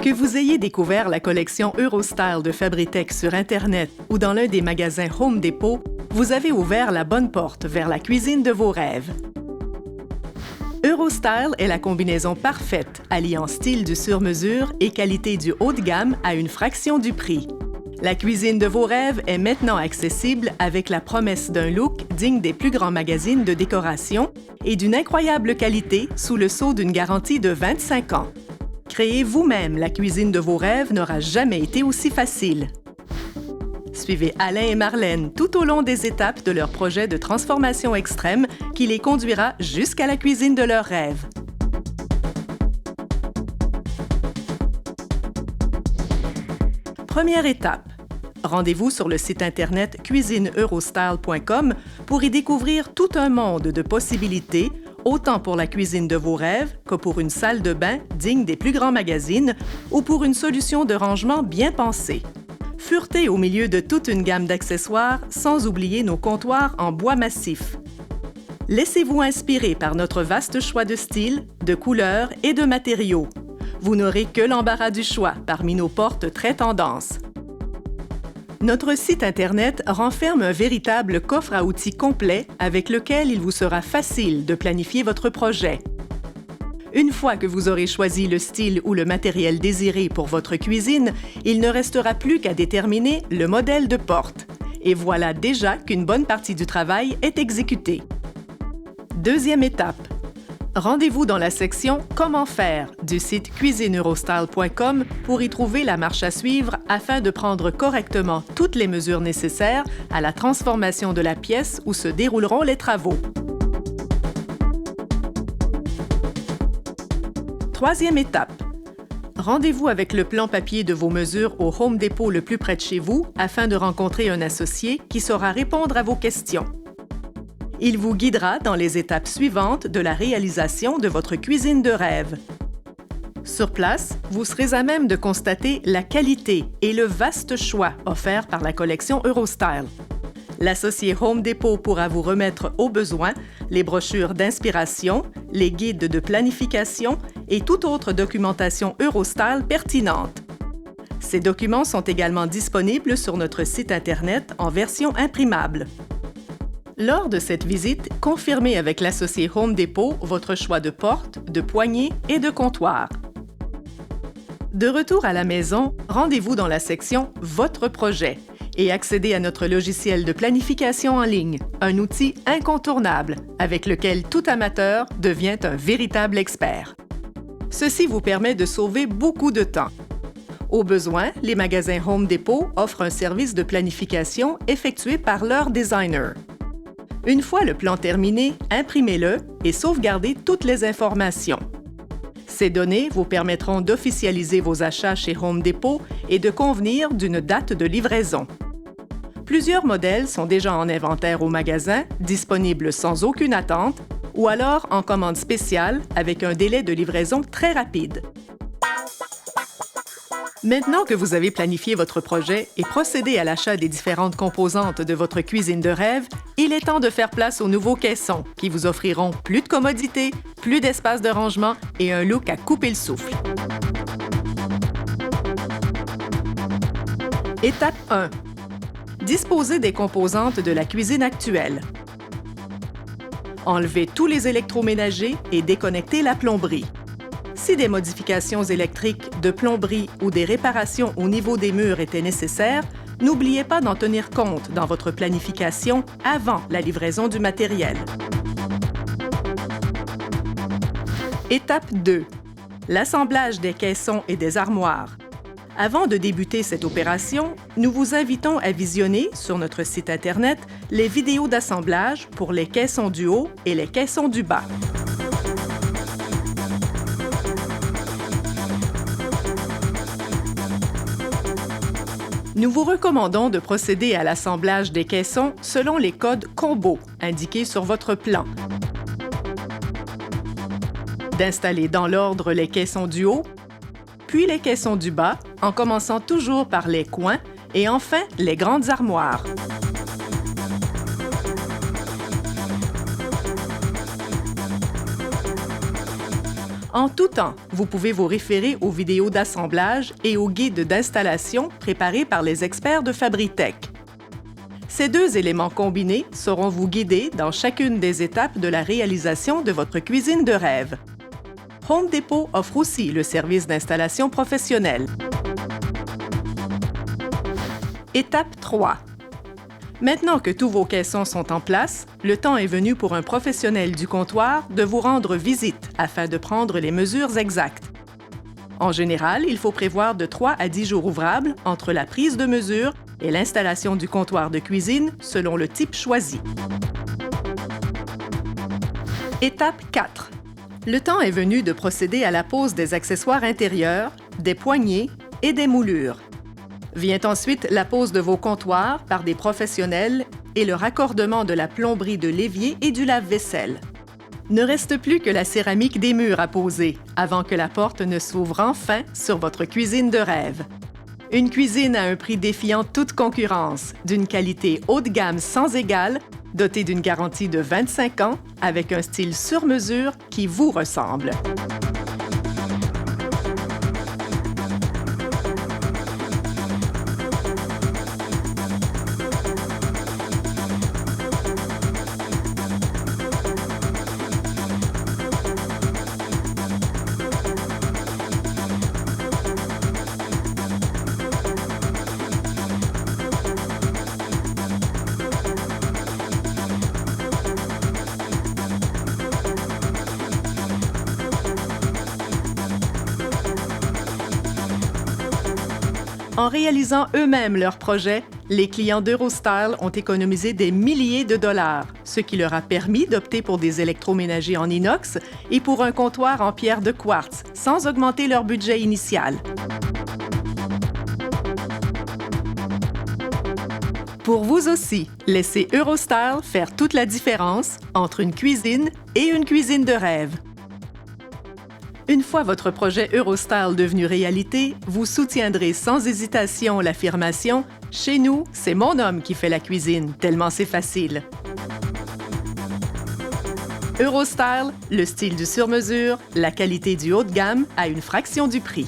Que vous ayez découvert la collection Eurostyle de Fabritech sur Internet ou dans l'un des magasins Home Depot, vous avez ouvert la bonne porte vers la cuisine de vos rêves. Eurostyle est la combinaison parfaite, alliant style du sur-mesure et qualité du haut de gamme à une fraction du prix. La cuisine de vos rêves est maintenant accessible avec la promesse d'un look digne des plus grands magazines de décoration et d'une incroyable qualité sous le sceau d'une garantie de 25 ans. Créer vous-même la cuisine de vos rêves n'aura jamais été aussi facile. Suivez Alain et Marlène tout au long des étapes de leur projet de transformation extrême qui les conduira jusqu'à la cuisine de leurs rêves. Première étape. Rendez-vous sur le site Internet cuisineeurostyle.com pour y découvrir tout un monde de possibilités, autant pour la cuisine de vos rêves que pour une salle de bain digne des plus grands magazines ou pour une solution de rangement bien pensée. Furetez au milieu de toute une gamme d'accessoires, sans oublier nos comptoirs en bois massif. Laissez-vous inspirer par notre vaste choix de styles, de couleurs et de matériaux. Vous n'aurez que l'embarras du choix parmi nos portes très tendance. Notre site Internet renferme un véritable coffre à outils complet avec lequel il vous sera facile de planifier votre projet. Une fois que vous aurez choisi le style ou le matériel désiré pour votre cuisine, il ne restera plus qu'à déterminer le modèle de porte. Et voilà déjà qu'une bonne partie du travail est exécutée. Deuxième étape. Rendez-vous dans la section « Comment faire » du site cuisineeurostyle.com pour y trouver la marche à suivre afin de prendre correctement toutes les mesures nécessaires à la transformation de la pièce où se dérouleront les travaux. Troisième étape. Rendez-vous avec le plan papier de vos mesures au Home Depot le plus près de chez vous afin de rencontrer un associé qui saura répondre à vos questions. Il vous guidera dans les étapes suivantes de la réalisation de votre cuisine de rêve. Sur place, vous serez à même de constater la qualité et le vaste choix offert par la collection Eurostyle. L'associé Home Depot pourra vous remettre au besoin les brochures d'inspiration, les guides de planification et toute autre documentation Eurostyle pertinente. Ces documents sont également disponibles sur notre site Internet en version imprimable. Lors de cette visite, confirmez avec l'associé Home Depot votre choix de porte, de poignée et de comptoir. De retour à la maison, rendez-vous dans la section « Votre projet » et accédez à notre logiciel de planification en ligne, un outil incontournable avec lequel tout amateur devient un véritable expert. Ceci vous permet de sauver beaucoup de temps. Au besoin, les magasins Home Depot offrent un service de planification effectué par leur designer. Une fois le plan terminé, imprimez-le et sauvegardez toutes les informations. Ces données vous permettront d'officialiser vos achats chez Home Depot et de convenir d'une date de livraison. Plusieurs modèles sont déjà en inventaire au magasin, disponibles sans aucune attente, ou alors en commande spéciale avec un délai de livraison très rapide. Maintenant que vous avez planifié votre projet et procédé à l'achat des différentes composantes de votre cuisine de rêve, il est temps de faire place aux nouveaux caissons qui vous offriront plus de commodité, plus d'espace de rangement et un look à couper le souffle. Étape 1. Disposez des composantes de la cuisine actuelle. Enlevez tous les électroménagers et déconnectez la plomberie. Si des modifications électriques, de plomberie ou des réparations au niveau des murs étaient nécessaires, n'oubliez pas d'en tenir compte dans votre planification avant la livraison du matériel. Étape 2. L'assemblage des caissons et des armoires. Avant de débuter cette opération, nous vous invitons à visionner sur notre site Internet les vidéos d'assemblage pour les caissons du haut et les caissons du bas. Nous vous recommandons de procéder à l'assemblage des caissons selon les codes combo indiqués sur votre plan. D'installer dans l'ordre les caissons du haut, puis les caissons du bas, en commençant toujours par les coins et enfin les grandes armoires. En tout temps, vous pouvez vous référer aux vidéos d'assemblage et aux guides d'installation préparés par les experts de Fabritech. Ces deux éléments combinés sauront vous guider dans chacune des étapes de la réalisation de votre cuisine de rêve. Home Depot offre aussi le service d'installation professionnelle. Étape 3. Maintenant que tous vos caissons sont en place, le temps est venu pour un professionnel du comptoir de vous rendre visite afin de prendre les mesures exactes. En général, il faut prévoir de 3 à 10 jours ouvrables entre la prise de mesure et l'installation du comptoir de cuisine selon le type choisi. Étape 4. Le temps est venu de procéder à la pose des accessoires intérieurs, des poignées et des moulures. Vient ensuite la pose de vos comptoirs par des professionnels et le raccordement de la plomberie de l'évier et du lave-vaisselle. Ne reste plus que la céramique des murs à poser avant que la porte ne s'ouvre enfin sur votre cuisine de rêve. Une cuisine à un prix défiant toute concurrence, d'une qualité haut de gamme sans égale, dotée d'une garantie de 25 ans, avec un style sur mesure qui vous ressemble. En réalisant eux-mêmes leurs projets, les clients d'Eurostyle ont économisé des milliers de dollars, ce qui leur a permis d'opter pour des électroménagers en inox et pour un comptoir en pierre de quartz, sans augmenter leur budget initial. Pour vous aussi, laissez Eurostyle faire toute la différence entre une cuisine et une cuisine de rêve. Une fois votre projet Eurostyle devenu réalité, vous soutiendrez sans hésitation l'affirmation « Chez nous, c'est mon homme qui fait la cuisine, tellement c'est facile ». Eurostyle, le style du sur-mesure, la qualité du haut de gamme à une fraction du prix.